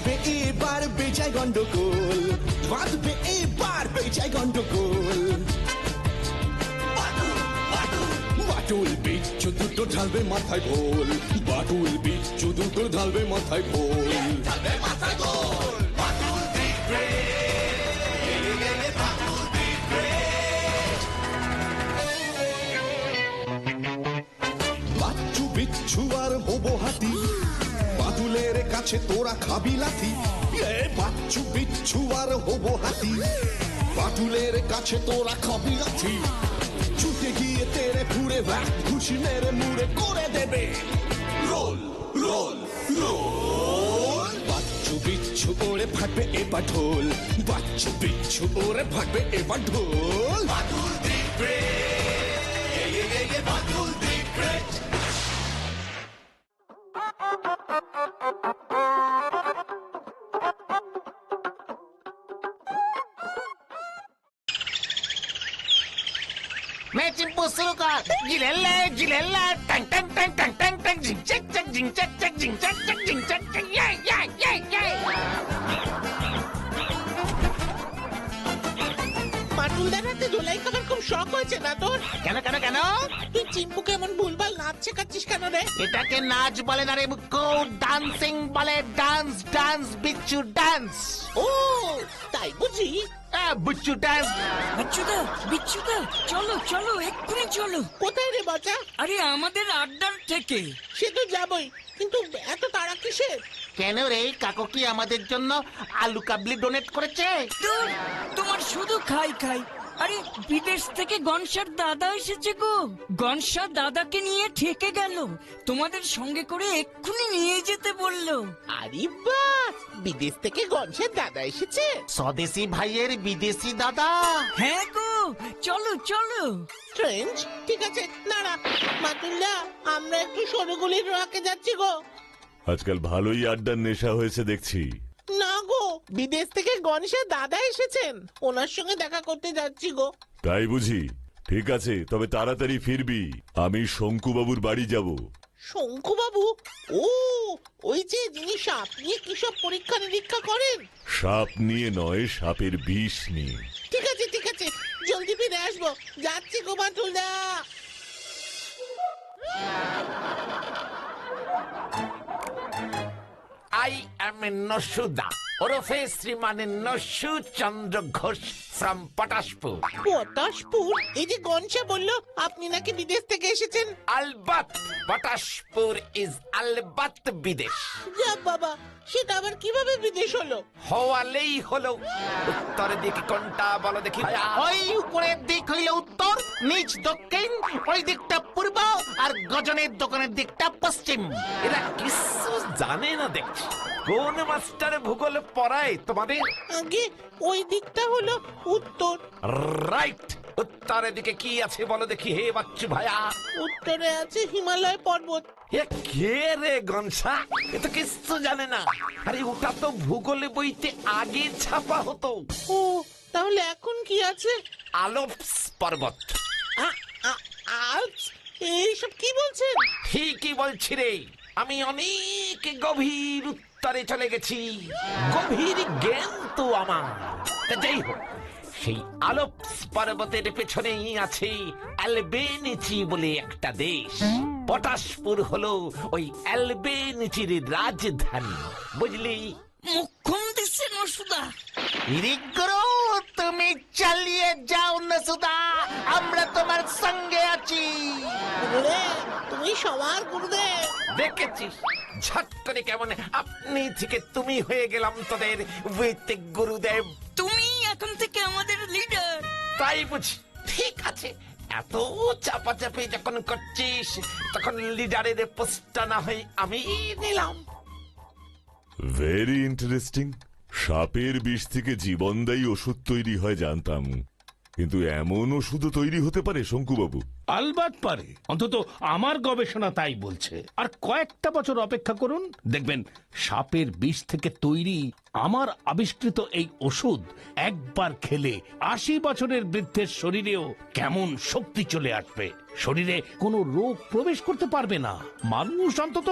বাঁধবে এবার বেজায় গন্ডগোল, বাঁধবে এবার বেজায় গন্ডগোল। বাটুল বিচ্ছু দুটো ঢালবে মাথায় ভোল, বাটুল বিচ্ছু দুটো ঢালবে মাথায় ভোল। বাচ্চু বিচ্ছু আর হবো হাতি, বাদুলের কাছে তোরা খাবি লাথি। বাচ্চু বিচ্ছু আর হবো হাতি, বাদুলের কাছে তোরা খাবি লাথি। ছুটে গিয়ে তেরে ঘুরে ঘুষি মেরে মুড়ে করে দেবে রোল রোল রোল। বাচ্চু বিচ্ছু ওরে ফাটবে এবার ঢোল, বাচ্চু বিচ্ছু ওরে ফাটবে এবার ঢোল। Bantul the great, Bantul the great. मैं चिंपू शुरू कर। जिलेला टंग टंग टंग टंग टंग टंग जिंग चक चक जिंग चक चक जिंग चक चक जिंग चक चक ये পাটুলদার হাতে ধুলাই খাবার খুব শখ হয়েছে না তোর? কেন কেন কেন? তুই চিম্পুকে এমন ভুলভাল নাচ শেখাচ্ছিস কেন রে? এটাকে নাচ বলে না রে মুক্কো, ডান্সিং বলে। ডান্স ডান্স বিচ্ছু ডান্স। ও তাই বুঝি? বিচ্ছু ডান্স। বিচ্ছুদা চলো চলো এক্ষুনি চলো। কোথায় রে বাচ্চা? আরে আমাদের আড্ডার থেকে। সে তো যাবই, কিন্তু এত তাড়া কিসের? কেন রে, কাকু কি আমাদের জন্য আলু কাবলি ডোনেট করেছে? ধুর, তোমার শুধু খাই খাই। আরে বিদেশ থেকে গনসার দাদা এসেছে গো। গনসা দাদাকে নিয়ে ঠেকে গেল, তোমাদের সঙ্গে করে এক্ষুনি নিয়ে যেতে বললো। আরে বাহ, বিদেশ থেকে গনসের দাদা এসেছে? স্বদেশি ভাইয়ের বিদেশি দাদা। হ্যাঁ গো, চলো চলো। ট্রেঞ্চ, ঠিক আছে নাড়া। মাতুল্লা, আমরা একটু সরুগুলির রাখে যাচ্ছি গো। আজকাল ভালোই আড্ডার নেশা হয়েছে দেখছি। না গো, বিদেশ থেকে গণেশের দাদা এসেছেন, ওনার সঙ্গে দেখা করতে যাচ্ছি গো। তাই বুঝি? ঠিক আছে, তবে তাড়াতাড়ি ফিরবি। আমি শঙ্কুবাবুর বাড়ি যাব। শঙ্কু বাবু? ও, ওই যে যিনি সাপ নিয়ে কিসব পরীক্ষা নিরীক্ষা করেন? সাপ নিয়ে নয়, সাপের বিষ নিয়ে। ঠিক আছে ঠিক আছে, জলদি ফিরে আসবো। যাচ্ছি গো মাতুলদা। I am Noshuda, ওরফে শ্রীমান নস্যু চন্দ্র ঘোষ ফ্রম পটাশপুর। পটাশপুর? এই যে গনসা বললো আপনি নাকি বিদেশ থেকে এসেছেন। আলবাত পটাশপুর ইজ আলবাত বিদেশ। যা বাবা, সেটা আবার কিভাবে বিদেশ হলো? হওয়ালেই হলো। উত্তরের দিকে কোনটা বলো দেখি? ওই উপরের দিক হইল উত্তর, নিচ দক্ষিণ, ওই দিকটা পূর্ব, আর গজনের দোকানের দিকটা পশ্চিম। এরা কিছু জানে না দেখছি। কোন মাস্টার ভূগোল পড়ায় তোমাদের? আগে ওই দিকটা হলো উত্তর। রাইট। উত্তরের দিকে কি আছে বলো দেখি হে বাচ্চু ভাইয়া? উত্তরে আছে হিমালয় পর্বত। এ কে রে গনসা? এ তো কিছু জানে না। আরে ওটা তো ভূগোলে বইতে আগে ছাপা হতো। ও, তাহলে এখন কি আছে? আলপস পর্বত। আল্পস? এইসব কি বলছেন? ঠিকই বলছি রে, আমি অনেক গভীর উত্তরে চলে গেছি। গভীর জ্ঞান তো আমার। তা যাই হোক, সেই আলপস পর্বতের পেছনেই আছে অ্যালবেনিচি বলে একটা দেশ। পটাশপুর হলো ওই অ্যালবেনিচির রাজধানী, বুঝলি? মুখ্যম দিচ্ছে নসুদা। রিগ্রো, তুমি চালিয়ে যাও নসুদা, আমরা তোমার সঙ্গে আছি। গুরুদেব, তুমি সবার গুরুদেব। দেখেছিস ঝট করে কেমন আপনি থেকে তুমি হয়ে গেলাম তোদের উইথ গুরুদেব। তুমি এখন থেকে আমাদের লিডার। তাই বুঝি? ঠিক আছে, এত চাপাচাপি যখন করছিস, তখন লিডারের পোস্টটা না হয় আমি নিলাম। Very interesting. সাপের বিষ থেকে জীবনদায়ী ওষুধ তৈরি হয় জানতাম, কিন্তু এমন ওষুধও তৈরি হতে পারে শঙ্কুবাবু? আলবাত পারে, অন্তত আমার গবেষণা তাই বলছে। আর কয়েকটা বছর অপেক্ষা করুন, দেখবেন সাপের বিষ থেকে তৈরি আমার আবিষ্কৃত এই ওষুধ একবার খেলে 80 বছরের বৃদ্ধের শরীরেও কেমন শক্তি চলে আসবে। শরীরে কোনো রোগ প্রবেশ করতে পারবে না। মানুষ অন্তত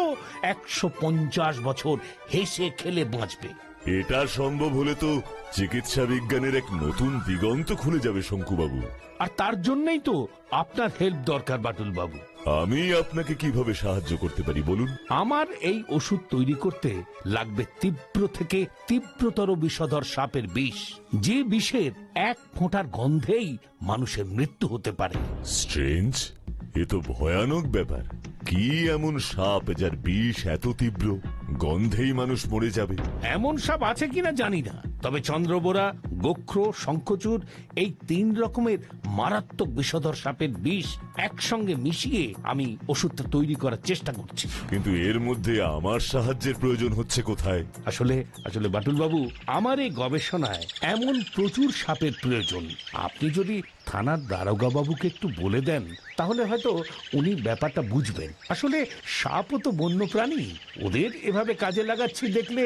150 বছর হেসে খেলে বাঁচবে। এটা সম্ভব হলে তো চিকিৎসা বিজ্ঞানের এক নতুন দিগন্ত খুলে যাবে শঙ্কুবাবু। আর তার জন্যই তো আপনার হেল্প দরকার বাটুল বাবু। আমি আপনাকে কিভাবে সাহায্য করতে পারি বলুন? আমার এই ওষুধ তৈরি করতে লাগবে তীব্র থেকে তীব্রতর বিষধর সাপের বিষ, যে বিষের এক ফোঁটার গন্ধেই মানুষের মৃত্যু হতে পারে। স্ট্রেঞ্জ, এ তো ভয়ানক ব্যাপার। কি এমন সাপ যার বিষ এত তীব্র, গন্ধেই মানুষ মরে যাবে? এমন সাপ আছে কিনা জানি না, তবে চন্দ্রবোরা, গোখ্র, শঙ্খচূড় এই 3 রকমের মারাত্মক বিষধর সাপের বিষ একসঙ্গে মিশিয়ে আমি ওষুধটা তৈরি করার চেষ্টা করছি। কিন্তু এর মধ্যে আমার সাহায্যের প্রয়োজন হচ্ছে কোথায়? আসলে বাটুল বাবু, আমার এই গবেষণায় এমন প্রচুর সাপের প্রয়োজন। আপনি যদি থানার দারোগা বাবুকে একটু বলে দেন, তাহলে হয়তো উনি ব্যাপারটা বুঝবেন। আসলে সাপও তো বন্য প্রাণী, ওদের এভাবে কাজে লাগাচ্ছি দেখলে।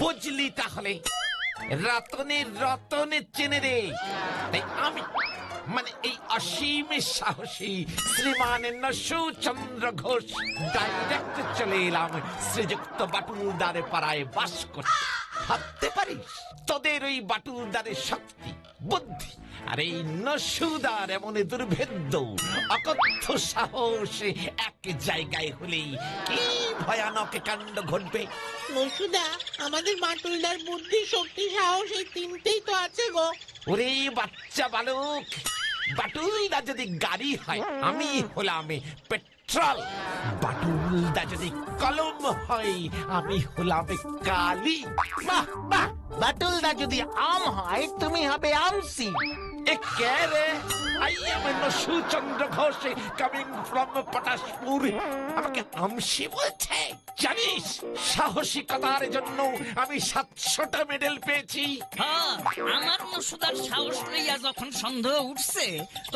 বুঝলি তাহলে, রতনের রতনে চেনে রে। তাই আমি মানে এই অসীম সাহসী শ্রীমান নসুচন্দ্র ঘোষ ডাইরেক্ট চলে এলাম শ্রীযুক্ত বাটুলদারে পাড়ায় বাস করতে। ভাবতে পারিস তোদের ওই বাটুলদারের শক্তি, বুদ্ধি আর এই নসুদার এমন দুর্ভেদ্য অকথ্য সাহস এক জায়গায় হলেই কি ভয়ানক কাণ্ড ঘটবে। নসুদা, আমাদের বাটুলদার বুদ্ধি, শক্তি, সাহস এই 3টেই তো আছে গো। ওরে বাচ্চা বালক, বাটুলদা যদি গাড়ি হয়, আমি হলাম পেট্রোল। বাটুলদা যদি কলম হয়, আমি হলাম কালি। বাহ বাহ, বাটুলদা যদি আম হয়, তুমি হবে আমসি। এ কে রে? I am Nasuchandra Ghosh, coming from Patashpur. আমাকে আমসি বলছে? জানিস, সাহসিকতার জন্য আমি 700টা মেডেল পেয়েছি। হ্যাঁ, আমার নসুদার সাহস লইয়া যখন সন্দেহ উঠছে,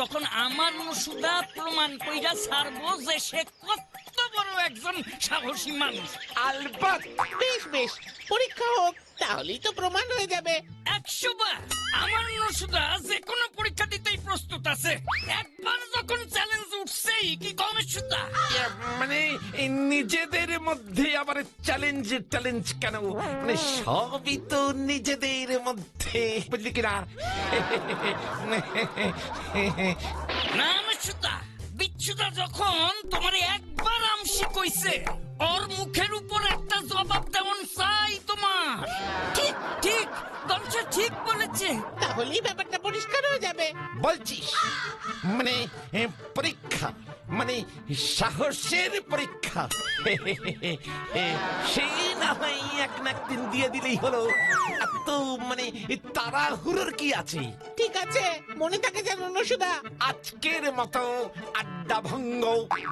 তখন আমার নসুদা প্রমাণ কইরা ছাড়বো যে সে কত বড় একজন সাহসী মানুষ। আলবাত। বেশ বেশ, পরীক্ষা হোক, তাহলেই তো প্রমাণ হয়ে যাবে। 100 বার আমার নসুদা যে কোনো পরীক্ষা দিতেই প্রস্তুত আছে। একবার যখন চ্যালেঞ্জ উঠছেই কি কমের সুদা। মানে এই নিজেদের মধ্যে আবার চ্যালেঞ্জ কেন? মানে সবই তো নিজেদের মধ্যে, বুঝলি কিনা? না নসুদা, বিচ্ছুদা যখন তোমার একবার আমসি কইছে, ওর মুখের উপর একটা জবাব দেওয়ান চাই তোমার। ঠিক ঠিক, দমসা ঠিক বলেছে। তাহলেই ব্যাপারটা পরিষ্কার হয়ে যাবে। বলছিস মানে পরীক্ষা, মানে সাহসের পরীক্ষা। সেই না হয় এক না একদিন দিয়ে দিলেই হলো। আর তো মানে তাড়াহুড়োর কি আছে? ঠিক আছে, মনে থাকে যেন নসুদা। আজকের মতো আড্ডা ভঙ্গ,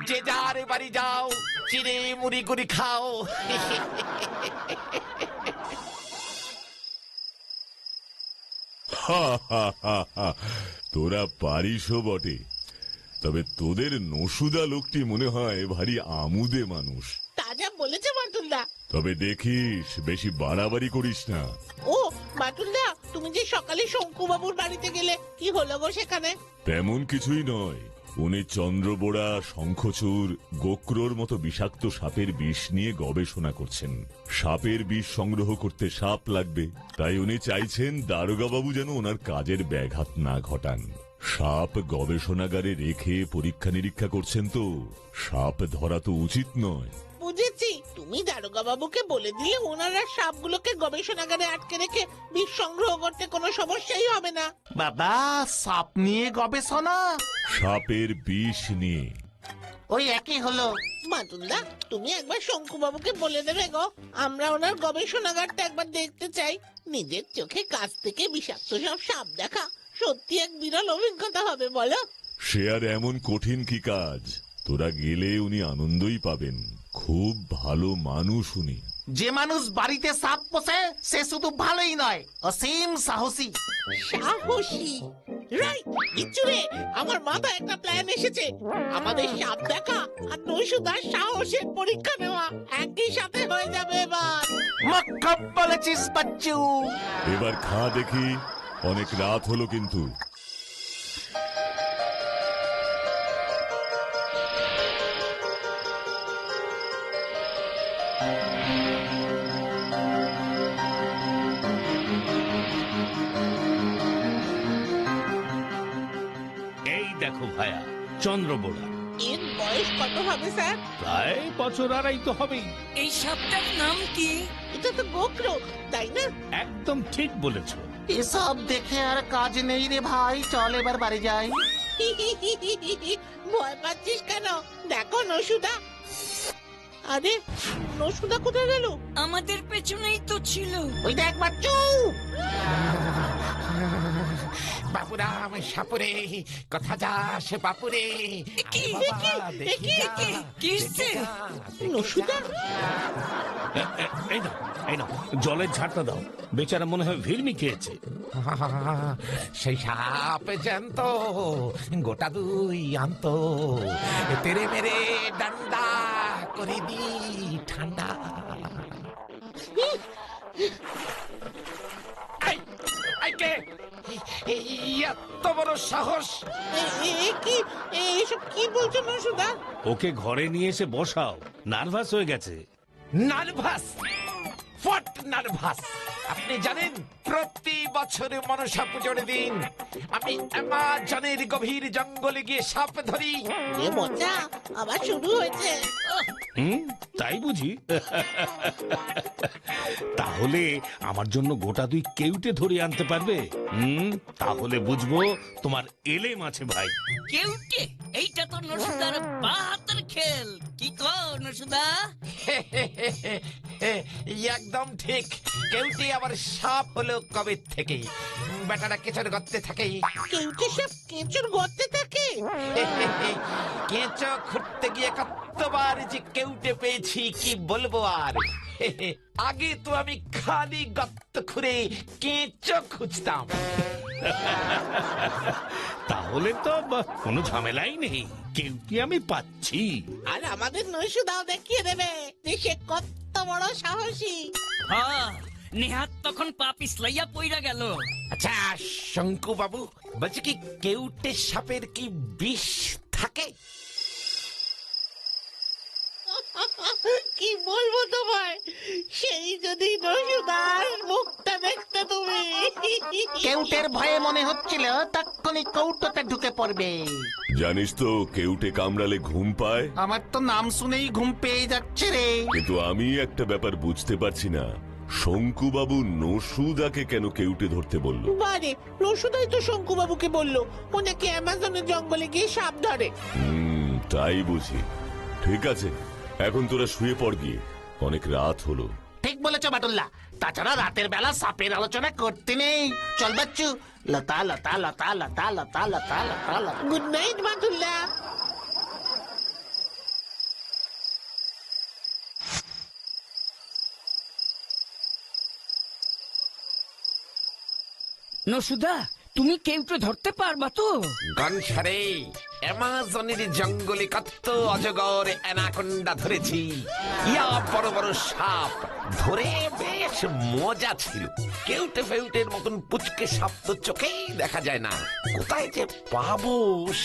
যে যার বাড়ি যাও, চিড়ে মুড়ি করে খাও। তোরা পারিসও বটে, তবে তোদের নসুদা লোকটি মনে হয় ভারী আমুদে মানুষ। তা যা বলেছে বাটুলদা। তবে দেখিস বেশি বাড়াবাড়ি করিস না। ও বাটুলদা, তুমি যে সকালে শঙ্কুবাবুর বাড়িতে গেলে, কি হলো গো সেখানে? তেমন কিছুই নয়। উনি চন্দ্রবোড়া, শঙ্খচূড়, গোক্রোর মতো বিষাক্ত সাপের বিষ নিয়ে গবেষণা করছেন। সাপের বিষ সংগ্রহ করতে সাপ লাগবে, তাই উনি চাইছেন দারোগাবাবু যেন ওনার কাজের ব্যাঘাত না ঘটান। সাপ গবেষণাগারে রেখে পরীক্ষা নিরীক্ষা করছেন, তো সাপ ধরা তো উচিত নয়। বুঝেছি, তুমি তুমি দারোগা বাবুকে বলে দিলে ওনারা সাপগুলোকে গবেষণাগারে আটকে রেখে বিষ সংগ্রহ করতে কোনো সমস্যাই হবে না। বাবা, সাপ নিয়ে গবেষণা? সাপের বিষ নিয়ে। ওই একই হলো। বাটুলদা, তুমি একবার শঙ্কু বাবুকে বলে দেবে গো, আমরা ওনার গবেষণাগারটা একবার দেখতে চাই। নিজের চোখে কাছ থেকে বিষাক্ত সব সাপ দেখা সত্যি এক বিরল অভিজ্ঞতা হবে, বলো? সে আর এমন কঠিন কি কাজ? তোরা গেলে উনি আনন্দই পাবেন। খুব ভালো মানুষ উনি। যে মানুষ বাড়িতে সাপ পোষে সে শুধু ভালোই নয়, অসীম সাহসী। সাহসী, রাইট। ইচ্ছুরে, আমার মাথায় একটা প্ল্যান এসেছে। আমাদের সাপ দেখা আর নৈশুদার সাহসের পরীক্ষা নেওয়া একই সাথে হয়ে যাবে এবার। মক্কব বলেছিস বাচ্চু। এবার খা দেখি, অনেক রাত হলো কিন্তু। এই দেখো ভায়া, চন্দ্রবোড়া। এর বয়স কত হবে স্যার? প্রায় বছর আড়াই তো হবেই। এই সাপটার নাম কি? এটা তো গোক্র, তাই না? একদম ঠিক বলেছ। এসব দেখে আর কাজ নেই রে ভাই, চল এবার বাড়ি যাই। ভয় পাচ্ছিস কেন? দেখো নসুদা। আরে, নসুদা কোথায় গেল? আমাদের পেছনেই তো ছিল। ওই দেখ বাচ্চু। বাপুরাম সাপুরে, কথা যাস বাপুরে। কি? আরে বাবা, এ দেখি কি? যা, কি? কি দেখি হচ্ছে? যা, দেখি নসুদা? যা। এই নাও, এই নাও, জলের ঝাড়টা দাও। বেচারা মনে হয় ভিড়মি খেয়েছে। সেই সাপ জ্যান্ত, গোটা দুই আন্ত, তেরে মেরে ডান্ডা করে দি ঠান্ডা। এই, এই কে? এত বড় সাহস! এসব কি বলছো নসুদা? ওকে ঘরে নিয়ে এসে বসাও, নার্ভাস হয়ে গেছে। নার্ভাস? What nervous? আপনি জানেন প্রতি বছর মনসা পুজোর দিন আমি অ্যামাজনের গভীর জঙ্গলে গিয়ে সাপ ধরি। এ মজা আবার শুরু হয়েছে। তাই বুঝি? তাহলে আমার জন্য গোটা দুই কেউটে ধরে আনতে পারবে? তাহলে বুঝবো তোমার এলেম আছে ভাই। কেউটে? এইটা তো নসুদার বাহাতের খেল। কি কো নসুদা? একদম ঠিক। কেউটি আবার সাপ হলো কবে থেকে? বেটারা কেঁচোর গর্তে থাকে। কেউটে সব কেঁচোর গর্তে থাকে? কেঁচো খুঁড়তে গিয়ে কতবার যে কেউটে পেয়েছি কি বলবো আর। আগে তো আমি খালি গর্ত খুঁড়ে কেঁচো খুঁজতাম। তাহলে তো কোনো ঝামেলাই নেই, কেউটি আমি পাচ্ছি। আর আমাদের নৈশুদাও দেখিয়ে দেবে যে সে কত বড় সাহসী। হ্যাঁ, নেহাত তখন পা পিছলাইয়া পইরা গেল। আচ্ছা শঙ্কু বাবু, বলছি কি কেউটে সাপের কি বিষ থাকে? কি বলবো তোমায়, সেই যদি নৈশুদার মুখটা দেখতে তুমি। কেউটের ভয়ে মনে হচ্ছিল তক্ষুনি কৌটোতে ঢুকে পড়বে। জানিস তো কেউটে কামড়ালে ঘুম পায়। আমার তো নাম শুনেই ঘুম পেয়ে যাচ্ছে রে। কিন্তু আমি একটা ব্যাপার বুঝতে পারছি না, শঙ্কুবাবু নসুদাকে কেন কেউটে ধরতে বলল? বারে, নৈশুদাই তো শঙ্কু বাবুকে বললো ও নাকি অ্যামাজনের জঙ্গলে গিয়ে সাপ ধরে। তাই বুঝি। ঠিক আছে, এখন তোরা শুয়ে পড় গিয়ে, অনেক রাত হলো। ঠিক বলেছ বাটুল্লা, তাছাড়া রাতের বেলা সাপের আলোচনা করতে নেই। চল বাচ্চু, লতা লতা লতা লতা লতা লতা লতা লতা। গুড নাইট বাটুল্লা। নসুদা, তুমি কেউটে ধরতে পারবা তো? গনসারে, অ্যামাজনের জঙ্গলে কত অজগর অ্যানাকোন্ডা ধরেছি। ইয়া বড় বড় সাপ ধরে বেশ মজা ছিল। কেউটে ফেউটের মতন পুচকে সাপ তো চোখেই দেখা যায় না। কোথায় যে পাবো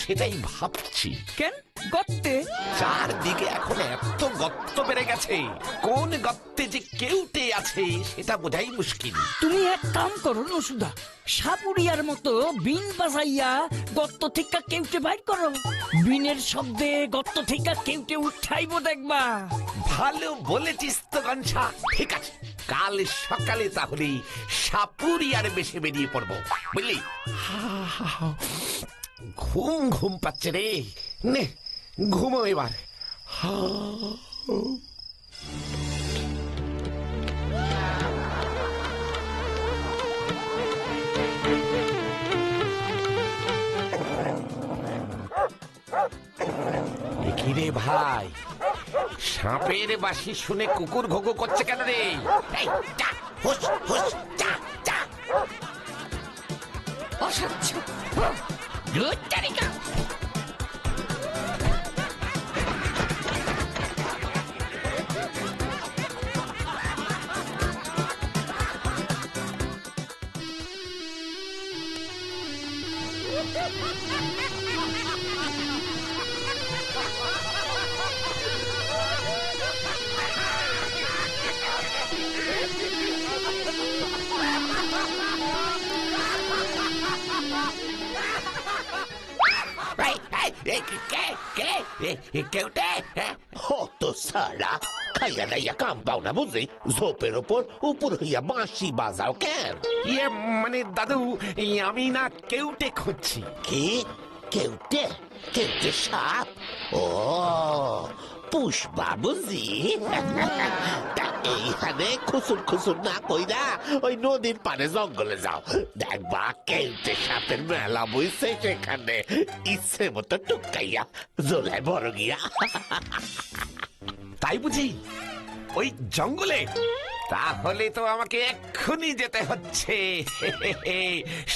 সেটাই ভাবছি। কেন গর্তে? চারদিকে এখন এত গর্ত বেড়ে গেছে, কোন গর্তে যে কেউটে আছে সেটা বোঝাই মুশকিল। তুমি এক কাম করো নসুদা, সাপুরিয়ার মতো বিন বাজাইয়া গর্ত থেকে কেউটে বাইর করো। বিনের শব্দে গর্ত থেকে কেউটে উঠাইবো দেখবা। ভালো বলেছিস তো গনসা। ঠিক আছে, কাল সকালে তাহলে সাপুরিয়ার বেশে বেরিয়ে পড়বো, বুঝলি? ঘুম ঘুম পাচ্ছে রে, নে ঘুমো এবার। কি রে ভাই, সাপের বাঁশি শুনে কুকুর ঘোঘো করছে কেন রে? এই, যা, হুস, হুস, যা, যা। অসহ্য ধুর তারিকা। এই, কেউটে? হতো সারা খাইয়া দাইয়া কাম পাও না বুঝি, ঝোপের ওপর উপর হইয়া বাঁশি বাজাও কেন? ইয়ে মানে দাদু, আমি না কেউটে খুঁজছি। কি কেউটে? কেউটে সাপ? ও পুষ্পা বুঝি। তা এইখানে খুসুর খুসুর না কইরা ওই নদীর পারে জঙ্গলে যাও, দেখবা কেউটে সাপের মেলা বইছে সেখানে, ইচ্ছে মতো টুকাইয়া জোলাই বড় গিয়া। তাই বুঝি? ওই জঙ্গলে? তাহলে তো আমাকে এক্ষুনি যেতে হচ্ছে।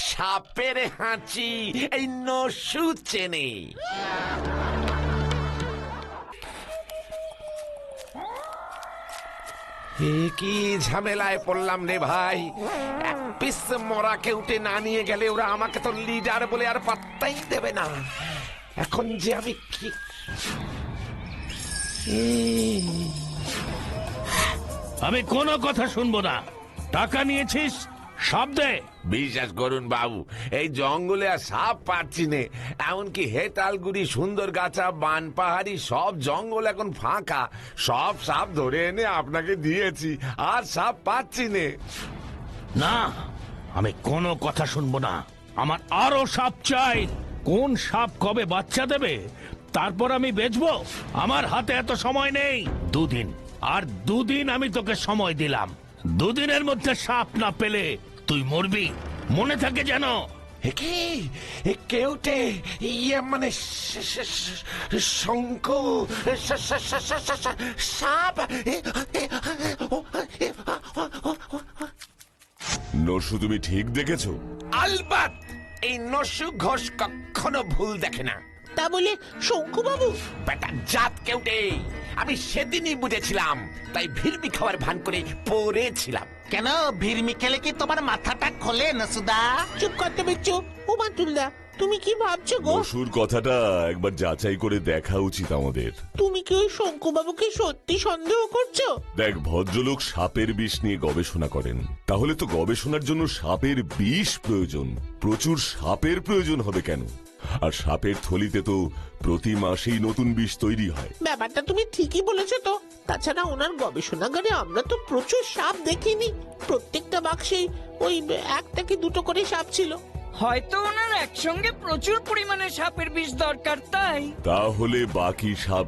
সাপের হাঁচি এই নসু চেনে। কি ঝামেলায় পড়লাম রে ভাই। এক পিস মরা কেউটে না নিয়ে গেলে ওরা আমাকে তো লিডার বলে আর পাত্তাই দেবে না। এখন যে আমি কি আমি কোনো কথা শুনবো না। টাকা নিয়েছিস, সাপ দে। বিশ্বাস করুন বাবু, এই জঙ্গলে আর সাপ পাচ্ছি নে। এমনকি হেতালগুড়ি, সুন্দর গাছা, বান পাহাড়ি সব জঙ্গল এখন ফাঁকা। সব সাপ ধরে এনে আপনাকে দিয়েছি, আর সাপ পাচ্ছি নে। না, আমি কোনো কথা শুনবো না। আমার আরো সাপ চাই। কোন সাপ কবে বাচ্চা দেবে তারপর আমি বেচবো? আমার হাতে এত সময় নেই। 2 দিন, আর 2 দিন আমি তোকে সময় দিলাম। 2 দিনের মধ্যে সাপ না পেলে তুই মরবি, মনে থাকে যেন। কি কেউটে? ইয়ে মানে শঙ্কু, সাপ? নরসু, তুমি ঠিক দেখেছো? আলবাত, এই নসু ঘোষ কখনো ভুল দেখে না। তা বলে শঙ্কু বাবু? বেটা জাত কেউটে, আমি সেদিনই বুঝেছিলাম, তাই ভিড়মি খাওয়ার ভান করে পড়েছিলাম। কেন ভিড়মি খেলে কি তোমার মাথাটা খোলে না সুদা? চুপ করতে বিচ্ছু। ও বাতুলদা, তুমি কি ভাবছো গো? নরসুর কথাটা একবার যাচাই করে দেখা উচিত আমাদের। তুমি কি ওই শঙ্কু বাবুকে সত্যি সন্দেহ করছো? দেখ, ভদ্রলোক সাপের বিষ নিয়ে গবেষণা করেন, তাহলে তো গবেষণার জন্য সাপের বিষ প্রয়োজন। প্রচুর সাপের প্রয়োজন হবে কেন? আর সাপের থলিতে তো প্রতি মাসেই নতুন বিষ তৈরি হয়। ব্যাপারটা তুমি ঠিকই বলেছো তো। তাছাড়া ওনার গবেষণাগারে আমরা তো প্রচুর সাপ দেখিনি। প্রত্যেকটা বাক্সেই ওই 1টা কি 2টো করে সাপ ছিল। হয়তো ওনার একসঙ্গে প্রচুর পরিমাণে সাপের বিষ দরকার, তাই। তাহলে বাকি সাপ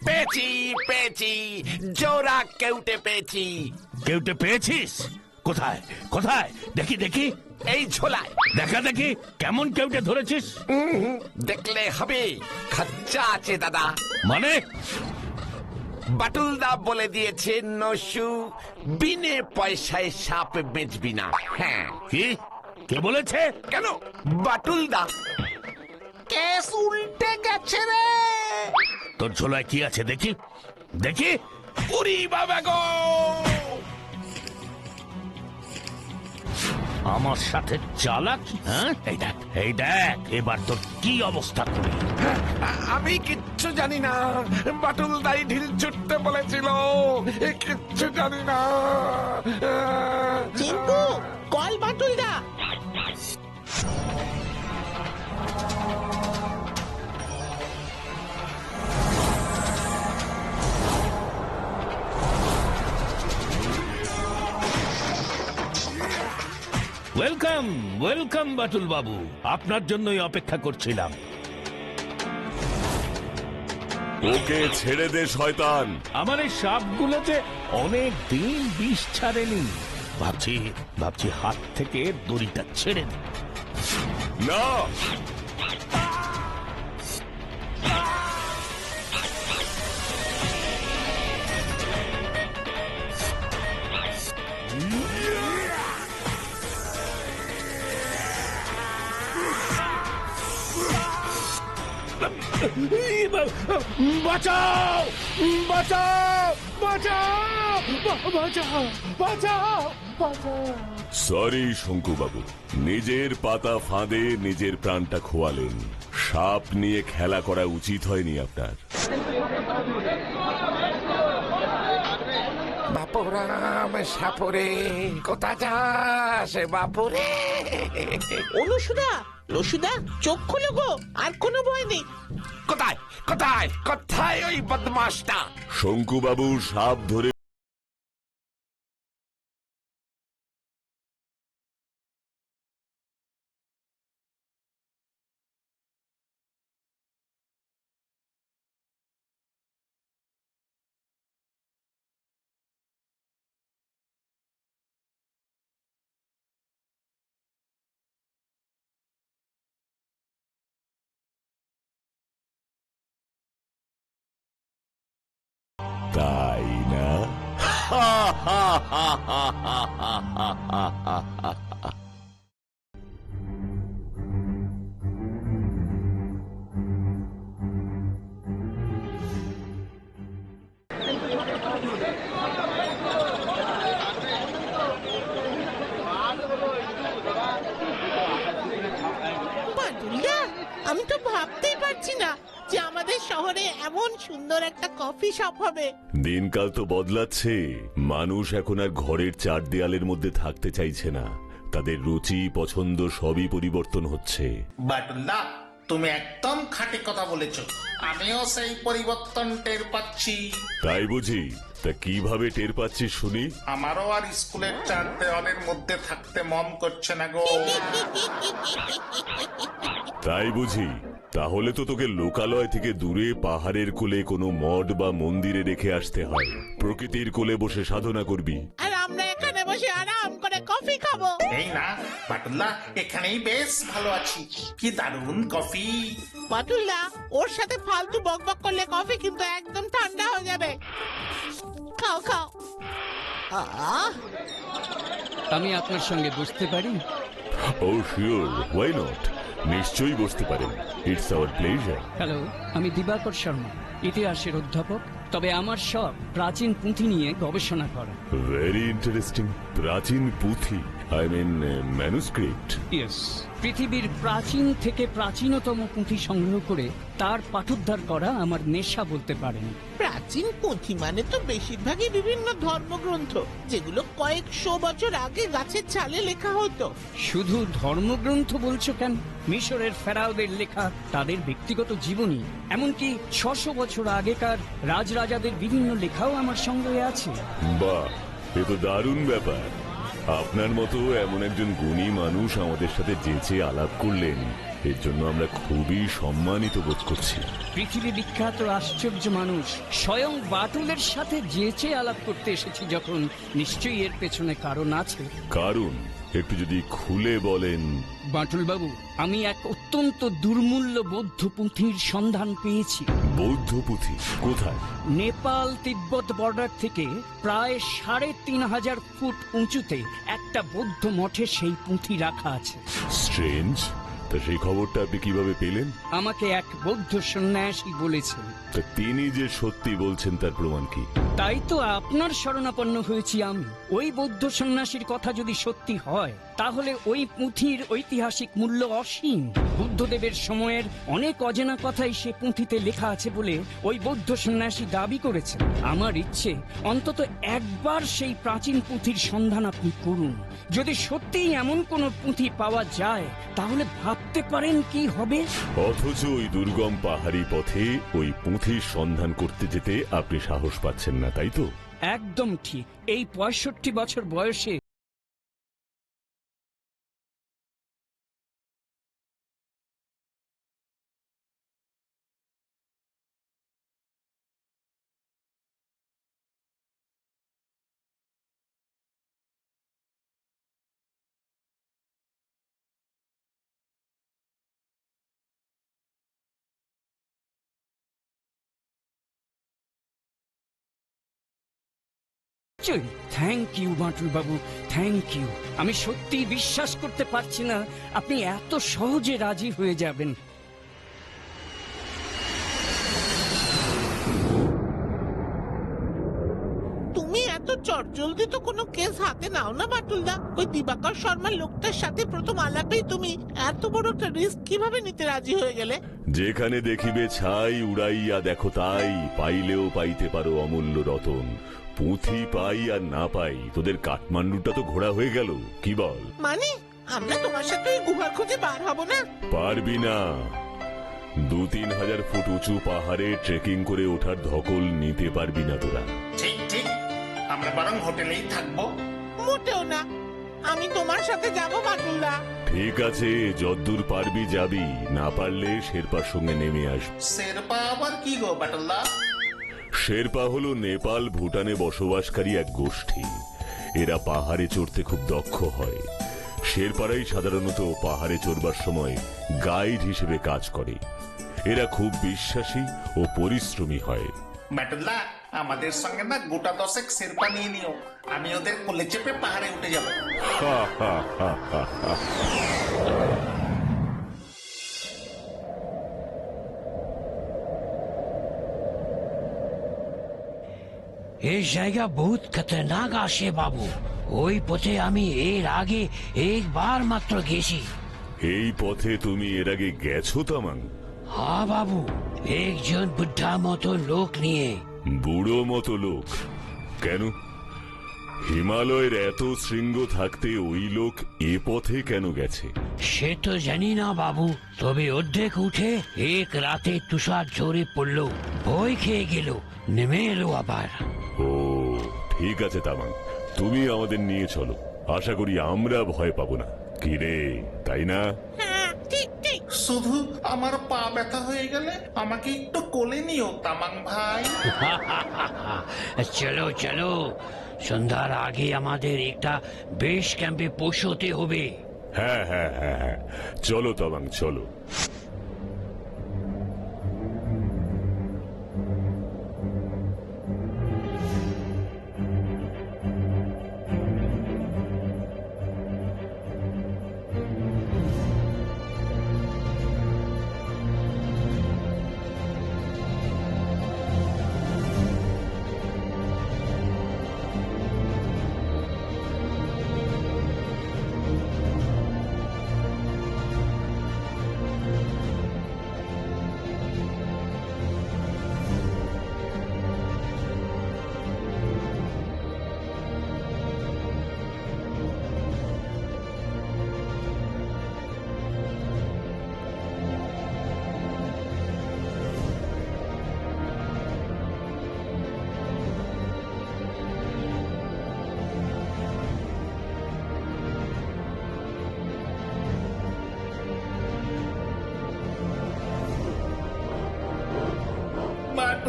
পেয়েছি, পেয়েছি, জোড়া কেউটে পেয়েছি। কেউটে পেয়েছিস? কোথায় কোথায়? দেখি দেখি। এই ঝোলায়। দেখা দেখি কেমন কেউটে ধরেছিস। দেখলে হবে, খচ্চা আছে দাদা। মানে বাটুলদা বলে দিয়েছে নসু বিনে পয়সায় সাপ বেচবি না। হ্যাঁ, কি কে বলেছে? কেন? বাটুলদা। কেস উল্টে গেছে রে। তোর ঝোলায় কি আছে দেখি দেখি। উরি বাবা গো! আমার সাথে চালাক? হ্যাঁ, এই দেখ এবার তোর কি অবস্থা করি। আমি কিচ্ছু জানি না। বাটুলদাই ঢিল ছুটতে বলেছিল। কিচ্ছু জানি না। চিন্টু, কল বাটুলদা। ওয়েলকাম ওয়েলকাম বাটুল বাবু, আপনার জন্যই অপেক্ষা করছিলাম। ওকে ছেড়ে দে শয়তান। আমার এই সাপগুলোতে অনেক দিন বিষ ছাড়েনি। ভাবছি হাত থেকে দড়িটা ছেড়ে দিই। না, বাঁচাও বাঁচাও বাঁচাও বাঁচাও বাঁচাও বাঁচাও। সরি শঙ্কু বাবু, নিজের পাতা ফাঁদে নিজের প্রাণটা খোয়ালেন। সাপ নিয়ে খেলা করা উচিত হয়নি আপনার। বাপুরাম সাপুরে কোথা যাস বাপুরে? অনুসুদা, লসুদা, চোখ খুলো গো, আর কোনো ভয় নেই। কোথায় কোথায় কোথায় ওই বদমাসটা? শঙ্কু বাবু সাপ ধরে তাই না? বাটুলদা, আমি তো ভাবতেই পারছি না যে আমাদের শহরে এমন সুন্দর একটা কফি শপ হবে। দিনকাল তো বদলাচ্ছে। মানুষ এখন আর ঘরের চার দেয়ালের মধ্যে থাকতে চাইছে না। তাদের রুচি পছন্দ সবই পরিবর্তন হচ্ছে। বাটুল্লা, তুমি একদম খাঁটি কথা বলেছ। আমিও সেই পরিবর্তন টের পাচ্ছি। তাই বুঝি? তা কিভাবে টের পাচ্ছিস শুনি? আমারও আর স্কুলের চার দেওয়ালের মধ্যে থাকতে মন করছে না গো। তাই বুঝি? তাহলে তো তোকে লোকালয় থেকে দূরে পাহাড়ের কোলে কোনো মঠ বা মন্দিরে রেখে আসতে হয়। প্রকৃতির কোলে বসে সাধনা করবি। আর আমরা এখানে বসে আরাম করে কফি খাবো। এই না বাটুল্লা, এখানেই বেশ ভালো আছি। কি দারুণ কফি। বাটুলদা, ওর সাথে ফালতু বকবক করলে কফি কিন্তু একদম ঠান্ডা হয়ে যাবে। খাও খাও। আমি আপনার সঙ্গে বসতে পারি? ও শিওর, হোয়াই নট? নিশ্চয়ই বসতে পারেন। It's our pleasure. হ্যালো, আমি দিবাকর শর্মা, ইতিহাসের অধ্যাপক। তবে আমার সব প্রাচীন পুঁথি নিয়ে গবেষণা করা। Very interesting. প্রাচীন পুঁথি, আই মিন ম্যানুস্ক্রিপ্ট। ইয়েস, পৃথিবীর প্রাচীন থেকে প্রাচীনতম পুঁথি সংগ্রহ করে তার পাঠোদ্ধার করা আমার নেশা বলতে পারেন। প্রাচীন পুঁথি মানে তো বেশিরভাগই বিভিন্ন ধর্মগ্রন্থ, যেগুলো কয়েকশো বছর আগে গাছের ছালে লেখা হতো। শুধু ধর্মগ্রন্থ বলছো কেন? মিশরের ফেরাওদের লেখা, তাদের ব্যক্তিগত জীবনী, এমনকি 600 বছর আগেকার রাজরাজাদের বিভিন্ন লেখাও আমার সংগ্রহে আছে। বাহ, এ তো দারুণ ব্যাপার। আপনার মতো এমন একজন গুণী মানুষ আমাদের সাথে যেচে আলাপ করলেন, এর জন্য আমরা খুবই সম্মানিত বোধ করছি। পৃথিবী বিখ্যাত আশ্চর্য মানুষ স্বয়ং বাটুলের সাথে যেচে আলাপ করতে এসেছি যখন, নিশ্চয়ই এর পেছনে কারণ আছে। কারণ একটু যদি খুলে বলেন। বাটুল বাবু, আমি এক অত্যন্ত দুর্মূল্য বৌদ্ধ পুঁথির সন্ধান পেয়েছি। বৌদ্ধ পুঁথি কোথায়? নেপাল তিব্বত বর্ডার থেকে প্রায় ৩৫০০ ফুট উঁচুতে একটা বৌদ্ধ মঠে সেই পুঁথি রাখা আছে। স্ট্রেঞ্জ। তা সেই খবরটা আপনি কিভাবে পেলেন? আমাকে এক বৌদ্ধ সন্ন্যাসী বলেছেন। তা তিনি যে সত্যি বলছেন তার প্রমাণ কি? তাই তো আপনার শরণাপন্ন হয়েছি আমি। ওই বৌদ্ধ সন্ন্যাসীর কথা যদি সত্যি হয়, তাহলে ওই পুঁথির ঐতিহাসিক মূল্য অসীম। বুদ্ধদেবের সময়ের অনেক অজানা কথাই সে পুঁথিতে লেখা আছে বলে ওই বৌদ্ধ সন্ন্যাসী দাবি করেছেন। আমার ইচ্ছে অন্তত একবার সেই প্রাচীন পুঁথির সন্ধান আপনি করুন। যদি সত্যিই এমন কোন পুঁথি পাওয়া যায়, তাহলে ভাবতে পারেন কি হবে। অথচ ওই দুর্গম পাহাড়ি পথে ওই পুঁথির সন্ধান করতে যেতে আপনি সাহস পাচ্ছেন না, তাই তো? একদম ঠিক। এই ৬৫ বছর বয়সে thank you Batul Babu, thank you. আমি সত্যি বিশ্বাস করতে পারছি না আপনি এত সহজে রাজি হয়ে যাবেন। তুমি এত চটজলদি তো কোনো কেস হাতে নাও না বাটুলদা। ওই দিবাকর শর্মা লোকটার সাথে প্রথম আলাপেই তুমি এত বড় একটা রিস্ক কিভাবে নিতে রাজি হয়ে গেলে? যেখানে দেখিবে ছাই উড়াইয়া দেখো তাই, পাইলেও পাইতে পারো অমূল্য রতন। পুঁথি পাই আর না পাই, তোদের কাঠমান্ডুটা তো ঘোরা হয়ে গেল, কি বল? মানে আমরা তোমার সাথে ওই গুহার খোঁজে বার হব না? পারবি না। ২-৩ হাজার ফুট উঁচু পাহাড়ে ট্রেকিং করে ওঠার ধকল নিতে পারবি না তোরা। ঠিক ঠিক, আমরা বরং হোটেলেই থাকবো। মোটেও না, আমি তোমার সাথে যাব বাটুলদা। ঠিক আছে, যদ্দূর পারবি যাবি, না পারলে শেরপার সঙ্গে নেমে আসবি। শেরপা আবার কি গো বাটুল্লা? শেরপা হলো নেপাল ভুটানে বসবাসকারী এক গোষ্ঠী। এরা পাহাড়ে চড়তে খুব দক্ষ হয়। শেরপারাই সাধারণত পাহাড়ে চড়বার সময় গাইড হিসেবে কাজ করে। এরা খুব বিশ্বাসী ও পরিশ্রমী হয়। বাটুল্লা, আমাদের সঙ্গে না গোটা 10 শেরপা নিয়ে নিও। আমি ওদের কোলে চেপে পাহাড়ে উঠে যাব। এই জায়গা বহুত খতরনাক আসে বাবু। ওই পথে আমি এর আগে একবার মাত্র গেছি। এই পথে তুমি এর আগে গেছো তামাং? হ্যাঁ বাবু, একজন বুদ্ধা মতো লোক নিয়ে। বুড়ো মতো লোক? কেন? হিমালয়ের এত শৃঙ্গ থাকতে ওই লোক এ পথে কেন গেছে? সে তো জানি না বাবু, তবে অর্ধেক উঠে এক রাতে তুষার ঝরে পড়লো, ভয় খেয়ে গেল, নেমে এলো আবার। ও ঠিক আছে তামাং, তুমি আমাদের নিয়ে চলো। আশা করি আমরা ভয় পাবো না, কি রে, তাই না? হ্যাঁ ঠিক ঠিক। শুধু আমার পা ব্যথা হয়ে গেলে আমাকে একটু কোলে নিও তামাং ভাই। চলো চলো, সন্ধ্যার আগে আমাদের একটা বেস ক্যাম্পে পৌঁছতে হবে। হ্যাঁ হ্যাঁ হ্যাঁ হ্যাঁ, চলো তামাং চলো।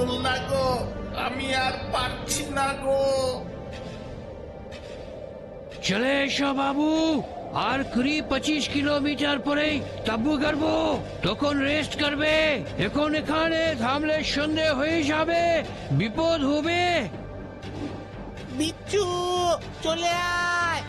বাটুল না গো, আমি আর পারছি না গো। চলে এসো বাবু, আর 20-25 কিলোমিটার পরেই তাব্বু করবো, তখন রেস্ট করবে। এখন এখানে থামলে সন্ধে হয়ে যাবে, বিপদ হবে। বিচ্ছু চলে আয়।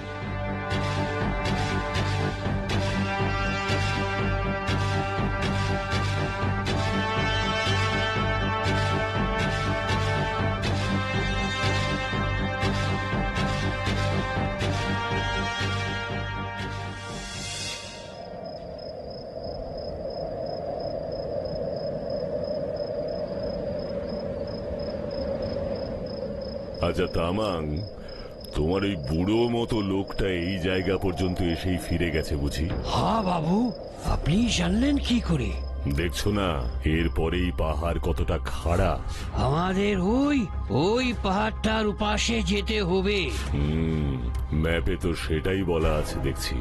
আচ্ছা তামাং, তোমার ওই বুড়ো মতো লোকটা এই জায়গা পর্যন্ত এসেই ফিরে গেছে বুঝি? হ্যাঁ বাবু, আপনি জানলেন কি করে? দেখছো না এরপরেই পাহাড় কতটা খাড়া। আমাদের ওই ওই পাহাড়টার উপাসে যেতে হবে। ম্যাপে তো সেটাই বলা আছে দেখছি।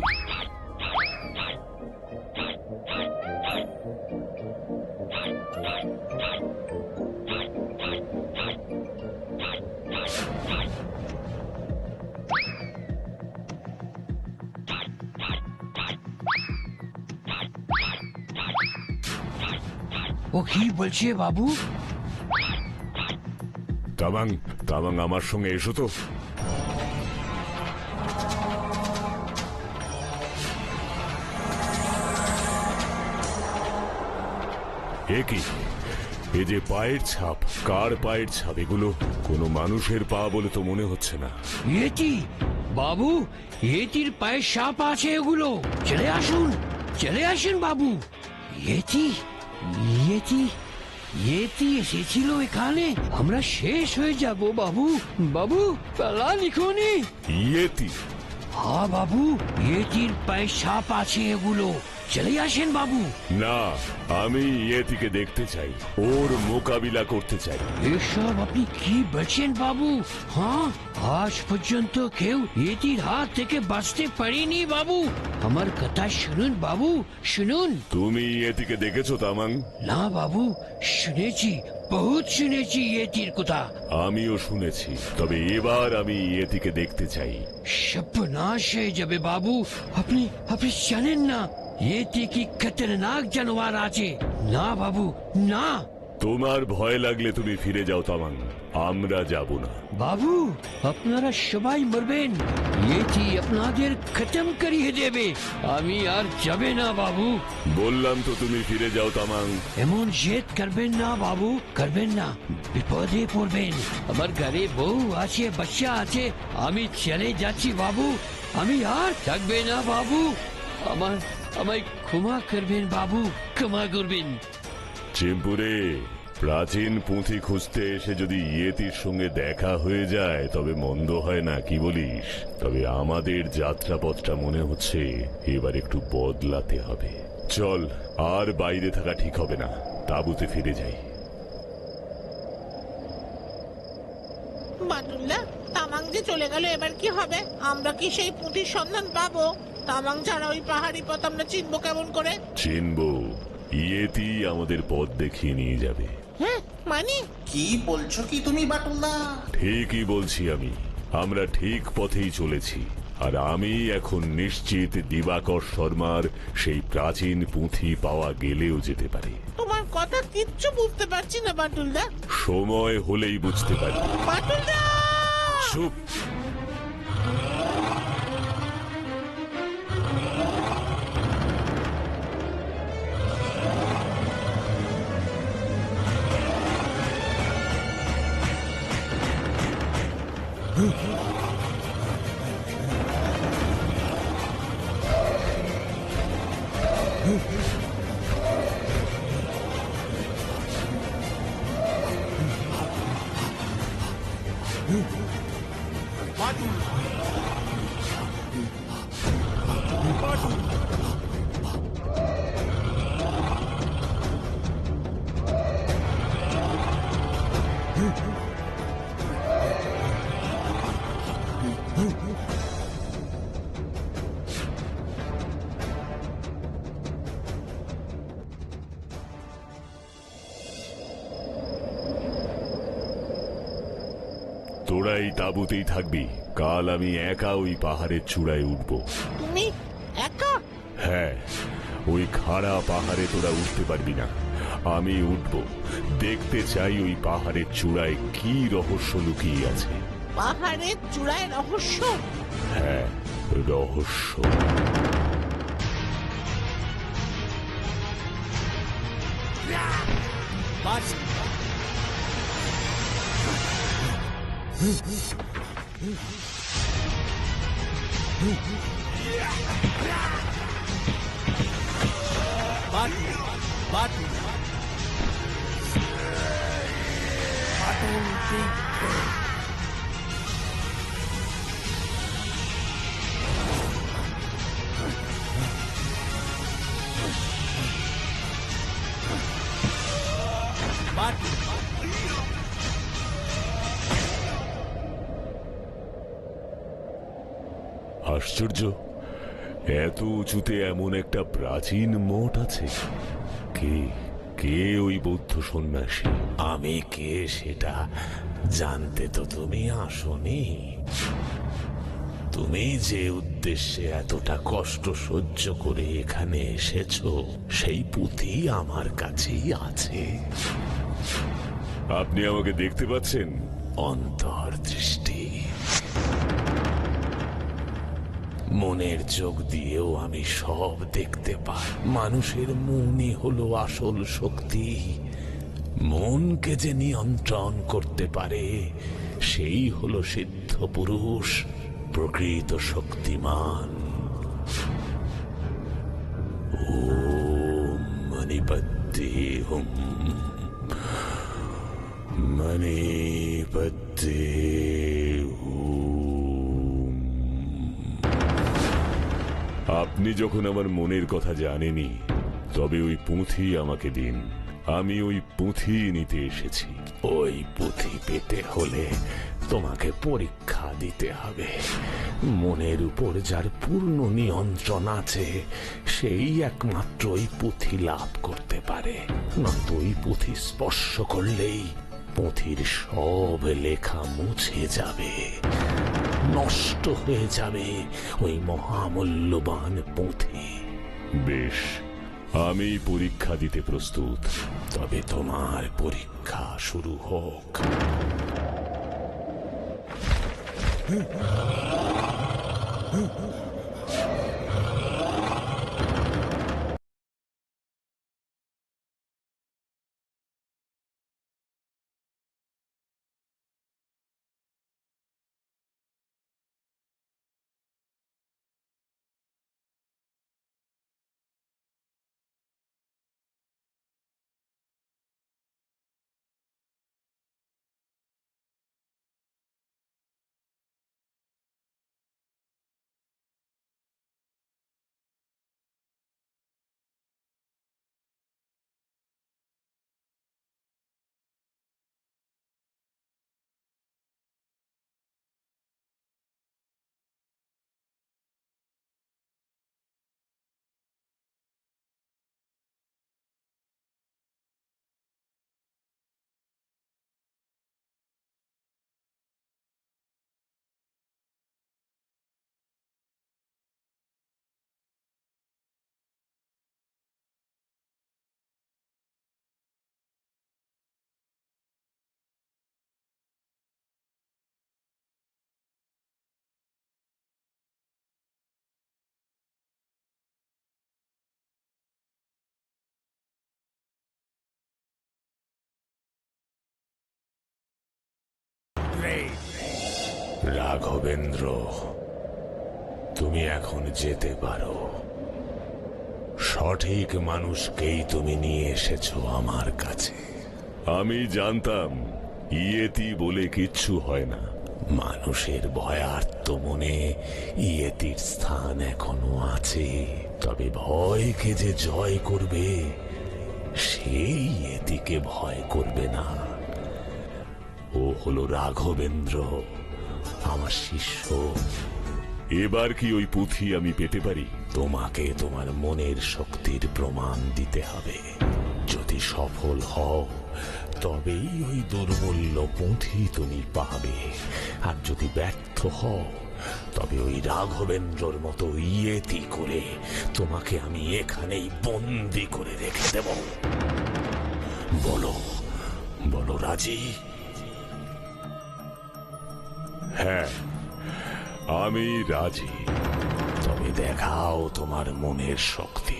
ও কি বলছে বাবু? তামাং, তামাং আমার সঙ্গে এসো তো। এ কি, এ যে পায়ের ছাপ, কার পায়ের ছাপ এগুলো? কোনো মানুষের পা বলে তো মনে হচ্ছে না। ইয়েতি বাবু, ইয়েতির পায়ে সাপ আছে এগুলো। চলে আসুন, চলে আসুন বাবু। ইয়েতি, ইয়েতি, ইয়েতি এসেছিল এখানে। আমরা শেষ হয়ে যাব বাবু। বাবু পালা লিখুনি। ইয়েতি? হ্যাঁ বাবু, ইয়েতির পায়ে সাপ আছে এগুলো। চলে আসেন বাবু। না, আমি ইয়েতিকে দেখতে চাই, ওর মোকাবিলা করতে চাই। এসব আপনি কি বলছেন বাবু? হ্যাঁ, আজ পর্যন্ত কেউ ইয়েতির হাত থেকে বাঁচতে পারেনি বাবু। আমার কথা শুনুন বাবু, শুনুন। তুমি ইয়েতিকে দেখেছো তামাং? না বাবু, শুনেছি, বহুত শুনেছি ইয়েতির কথা। আমিও শুনেছি, তবে এবার আমি ইয়েতিকে দেখতে চাই। সর্বনাশ হয়ে যাবে বাবু। আপনি আপনি জানেন না ইয়েতি কি খতরনাক জানোয়ার আছে। না বাবু, না। তোমার ভয় লাগলে তুমি ফিরে যাও তামাং, আমরা যাব না। বাবু আপনারা সবাই মরবেন, ইয়েতি আপনাদের খতম করিয়ে দেবে। আমি আর যাবে না বাবু। বললাম তো তুমি ফিরে যাও তামাং। এমন জেদ করবেন না বাবু, করবেন না, বিপদে পড়বেন। আমার ঘরে বউ আছে, বাচ্চা আছে, আমি চলে যাচ্ছি বাবু। আমি আর থাকবে না বাবু। আমায় ক্ষমা করবেন বাবু, ক্ষমা করবেন। চেম্পুরে, প্রাচীন পুঁথি খুঁজতে এসে যদি ইয়েতির সঙ্গে দেখা হয়ে যায় তবে মন্দ হয় না, কি বলিস? তবে আমাদের যাত্রাপথটা মনে হচ্ছে এবার একটু বদলাতে হবে। চল, আর বাইরে থাকা ঠিক হবে না, তাঁবুতে ফিরে যাই। বাটুল্লা, তামাং যে চলে গেল, এবার কি হবে? আমরা কি সেই পুঁথির সন্ধান পাবো? তামাং ছাড়া ওই পাহাড়ি পথ আমরা চিনবো কেমন করে? চিনবো, ইয়েতি আমাদের পথ দেখিয়ে নিয়ে যাবে। হ্যাঁ মানে? কি বলছো কি তুমি বাটুলদা? ঠিকই বলছি আমি, আমরা ঠিক পথেই চলেছি। আর আমি এখন নিশ্চিত দিবাকর শর্মার সেই প্রাচীন পুঁথি পাওয়া গেলেও যেতে পারে। তোমার কথা কিচ্ছু বুঝতে পারছি না বাটুলদা। সময় হলেই বুঝতে পারি। বাটুলদা! চুপ! তোরা এই তাঁবুতেই থাকবি। কাল আমি একা ওই পাহাড়ের চূড়ায় উঠব। তুমি একা? হ্যাঁ, ওই খাড়া পাহাড়ে তোরা উঠতে পারবি না, আমি উঠব। দেখতে চাই ওই পাহাড়ের চূড়ায় কি রহস্য লুকিয়ে আছে। পাহাড়ের চূড়ায় রহস্য? হ্যাঁ, রহস্য। আশ্চর্য, এত উঁচুতে এমন একটা প্রাচীন মঠ আছে। কে কে ওই বৌদ্ধ সন্ন্যাসী? আমি কে সেটা জানতে তো তুমি আসনি। তুমি যে উদ্দেশ্যে এতটা কষ্ট সহ্য করে এখানে এসেছো, সেই পুঁথি আমার কাছেই আছে। আপনি আমাকে দেখতে পাচ্ছেন? অন্তর্দৃষ্টি, মনের চোখ দিয়েও আমি সব দেখতে পাই। মানুষের মনই হলো আসল শক্তি। মনকে যে নিয়ন্ত্রণ করতে পারে, সেই হলো সিদ্ধ পুরুষ, প্রকৃত শক্তিমান। ওম মণিপতি হুম, মণিপতি হুম। আপনি যখন আমার মনের কথা জানেনি, তবে ওই পুঁথি আমাকে দিন। আমি ওই পুঁথি নিতে এসেছি। ওই পুঁথি পেতে হলে তোমাকে পরীক্ষা দিতে হবে। মনের উপর যার পূর্ণ নিয়ন্ত্রণ আছে, সেই একমাত্র ওই পুঁথি লাভ করতে পারে। নয়তো ওই পুঁথি স্পর্শ করলেই পুঁথির সব লেখা মুছে যাবে, নষ্ট হয়ে যাবে ওই মহামূল্যবান পুঁথি। বেশ, আমি পরীক্ষা দিতে প্রস্তুত। তবে তোমার পরীক্ষা শুরু হোক। রাঘবেন্দ্র, তুমি এখন যেতে পারো। সঠিক মানুষকেই তুমি নিয়ে এসেছো আমার কাছে। আমি জানতাম ইয়েতি বলে কিচ্ছু হয় না। মানুষের ভয়ার্ত মনে ইয়েতির স্থান এখনো আছে। তবে ভয়কে যে জয় করবে, সেই ইয়েতিকে ভয় করবে না। ও হলো রাঘবেন্দ্র, আমার শিষ্য। এবার কি ওই পুঁথি আমি পেতে পারি? তোমাকে তোমার মনের শক্তির প্রমাণ দিতে হবে। যদি সফল হও, তবেই ওই দুর্মূল্য পুঁথি তুমি পাবে। আর যদি ব্যর্থ হও তবে ওই রাঘবেন্দ্রর মতো ইয়েতি করে তোমাকে আমি এখানেই বন্দি করে রেখে দেব। বলো বলো রাজি? হ্যাঁ, আমি রাজি। তবে দেখাও তোমার মনের শক্তি।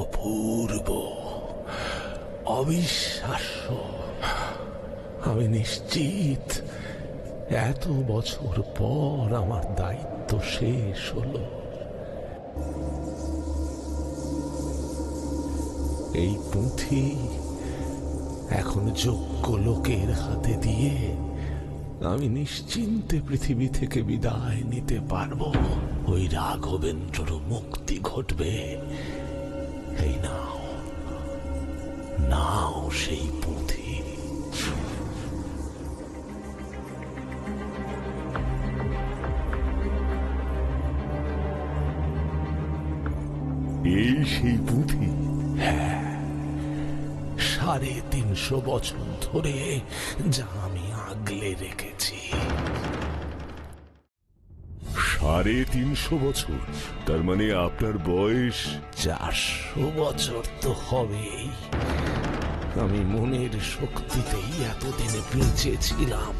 অপূর্ব, অবিশ্বাস্য। আমি নিশ্চিত এত বছর পর আমার দায়িত্ব শেষ হলো। এই পুঁথি এখন যোগ্য লোকের হাতে দিয়ে আমি নিশ্চিন্তে পৃথিবী থেকে বিদায় নিতে পারবো। ওই রাঘবেন্দ্রর মুক্তি ঘটবে। এই নাও, নাও সেই পুঁথি। এই সেই পুঁথি? হ্যাঁ, 350 বছর ধরে যা আমি আগলে রেখেছি। 350 বছর? তার মানে আপনার বয়স 400 বছর তো হবেই। আমি মনের শক্তিতেই এতদিনে বেঁচে ছিলাম।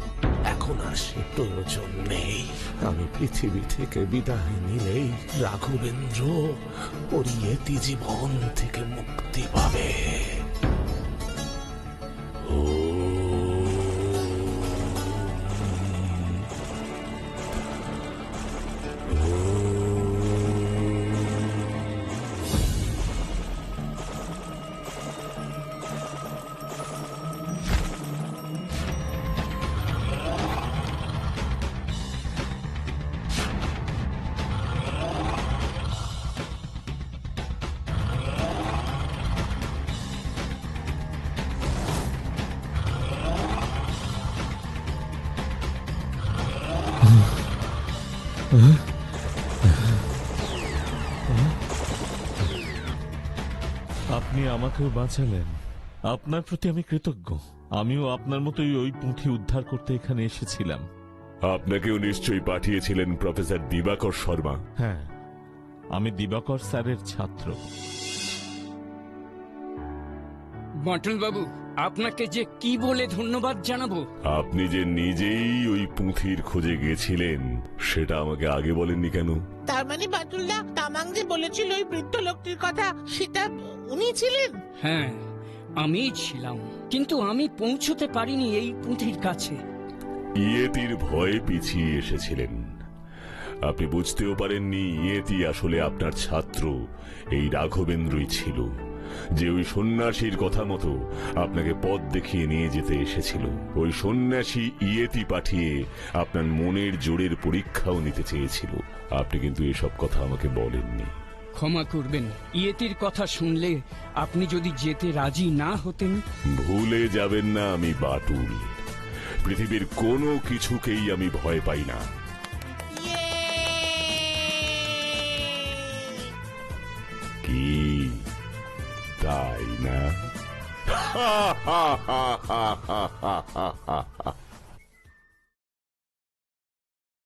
এখন আর সে প্রয়োজন নেই। আমি পৃথিবী থেকে বিদায় নিলেই রাঘবেন্দ্র ওর ইয়েতি জীবন থেকে মুক্তি পাবে। আপনি আমাকেও বাঁচালেন। আপনার প্রতি আমি কৃতজ্ঞ। আমিও আপনার মতোই ওই পুঁথি উদ্ধার করতে এখানে এসেছিলাম। আপনাকেও নিশ্চয়ই পাঠিয়েছিলেন প্রফেসর দিবাকর শর্মা। হ্যাঁ, আমি দিবাকর স্যারের ছাত্র। বাটুল বাবু, আপনাকে যে কি বলে ধন্যবাদ জানাবো। আপনি যে নিজেই ওই পুঁথির খোঁজে গেছিলেন সেটা আমাকে আগে বলেননি কেন? তার মানে বাটুলদা তামাং যে বলেছিল ওই বৃদ্ধ লোকটির কথা, সেটা উনি ছিলেন? হ্যাঁ, আমিই ছিলাম, কিন্তু আমি পৌঁছতে পারিনি এই পুঁথির কাছে। ইয়েতির ভয়ে পিছিয়ে এসেছিলেন। আপনি বুঝতেও পারেননি ইয়েতি আসলে আপনার ছাত্র এই রাঘবেন্দ্রই ছিল, যে ওই সন্ন্যাসীর কথা মতো আপনাকে পথ দেখিয়ে নিয়ে যেতে এসেছিল। ওই সন্ন্যাসী ইয়েতি পাঠিয়ে আপনার মনের জোরের পরীক্ষাও নিতে চেয়েছিল। আপনি কিন্তু এসব কথা আমাকে বলেননি। ক্ষমা করবেন, ইয়েতির কথা শুনলে আপনি যদি যেতে রাজি না হতেন। ভুলে যাবেন না আমি বাটুল। পৃথিবীর কোনো কিছুকেই আমি ভয় পাই না। কি তাই না?